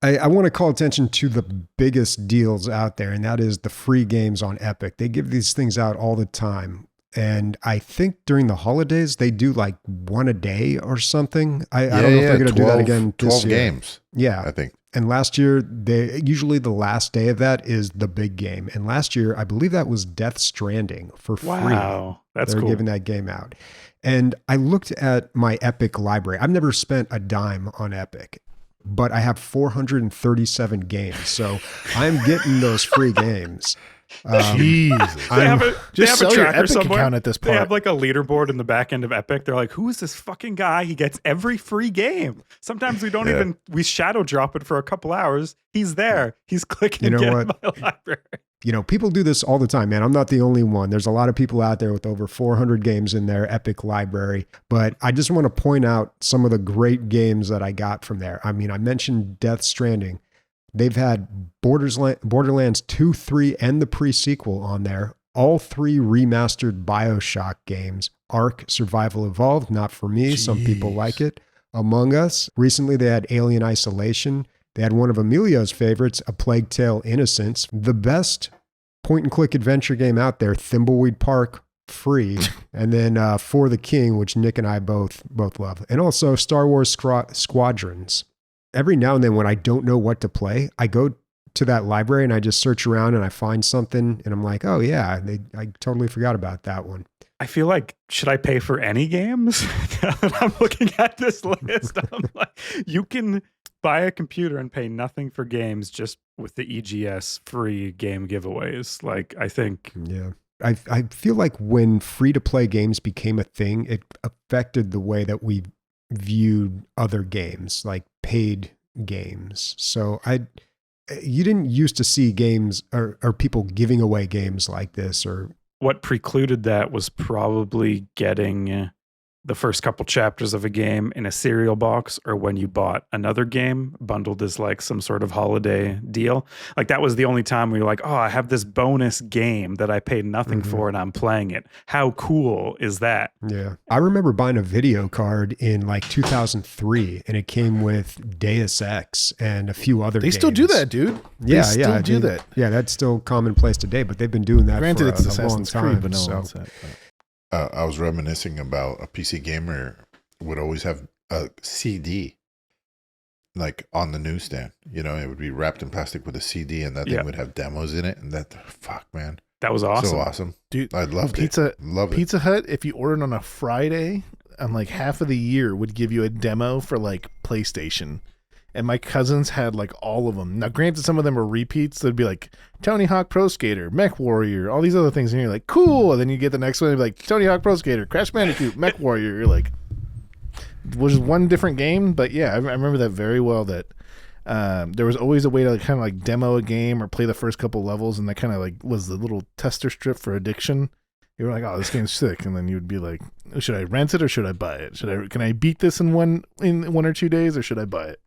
I want to call attention to the biggest deals out there, and that is the free games on Epic. They give these things out all the time. And I think during the holidays, they do like one a day or something. I don't know if they're going to do that again this 12 year. games. Yeah. I think. And last year, usually the last day of that is the big game. And last year, I believe that was Death Stranding for free. Wow. That's They're cool. giving that game out. And I looked at my Epic library. I've never spent a dime on Epic, but I have 437 games. So I'm getting those free games. Jesus. They have Just a sell your tracker Epic somewhere. account at this They point. have like a leaderboard in the back end of Epic. They're like, who is this fucking guy? He gets every free game. Sometimes we don't even, we shadow drop it for a couple hours. He's there. He's clicking You know get what? my library. You know, people do this all the time, man. I'm not the only one. There's a lot of people out there with over 400 games in their Epic library. But I just want to point out some of the great games that I got from there. I mean, I mentioned Death Stranding. They've had Borderlands 2, 3, and the pre-sequel on there. All 3 remastered BioShock games. Ark, Survival Evolved, not for me. Some people like it. Among Us. Recently, they had Alien Isolation. They had one of Emilio's favorites, A Plague Tale: Innocence. The best point-and-click adventure game out there, Thimbleweed Park, free. And then For the King, which Nick and I both love. And also Star Wars Squadrons. Every now and then when I don't know what to play, I go to that library and I just search around and I find something and I'm like, oh yeah, I totally forgot about that one. I feel like, should I pay for any games? Now that I'm looking at this list, I'm like, you can buy a computer and pay nothing for games just with the EGS free game giveaways. Like, I think. Yeah. I feel like when free-to-play games became a thing, it affected the way that we viewed other games, like paid games. So you didn't used to see games or people giving away games like this. Or what precluded that was probably getting the first couple chapters of a game in a cereal box, or when you bought another game bundled as like some sort of holiday deal. Like that was the only time where you're like, oh, I have this bonus game that I paid nothing for and I'm playing it. How cool is that? Yeah. I remember buying a video card in like 2003 and it came with Deus Ex and a few other games. They still do that, dude. They still do that. Yeah, that's still commonplace today, but they've been doing that Granted, for it's a long Assassin's time. Creed, but no so. one's that. I was reminiscing about a PC gamer would always have a CD like on the newsstand. You know, it would be wrapped in plastic with a CD, and that thing would have demos in it. And that, fuck, man, that was awesome. So awesome, dude. I loved it. Love it. Pizza Hut, if you ordered on a Friday, on like half of the year, would give you a demo for like PlayStation. And my cousins had like all of them. Now, granted, some of them were repeats. They'd be like Tony Hawk Pro Skater, Mech Warrior, all these other things. And you're like, cool. And then you get the next one, and be like Tony Hawk Pro Skater, Crash Bandicoot, Mech Warrior. You're like, was one different game. But yeah, I remember that very well. That there was always a way to like, kind of like demo a game or play the first couple levels. And that kind of like was the little tester strip for addiction. You were like, oh, this game's sick. And then you'd be like, should I rent it or should I buy it? Can I beat this in one or 2 days, or should I buy it?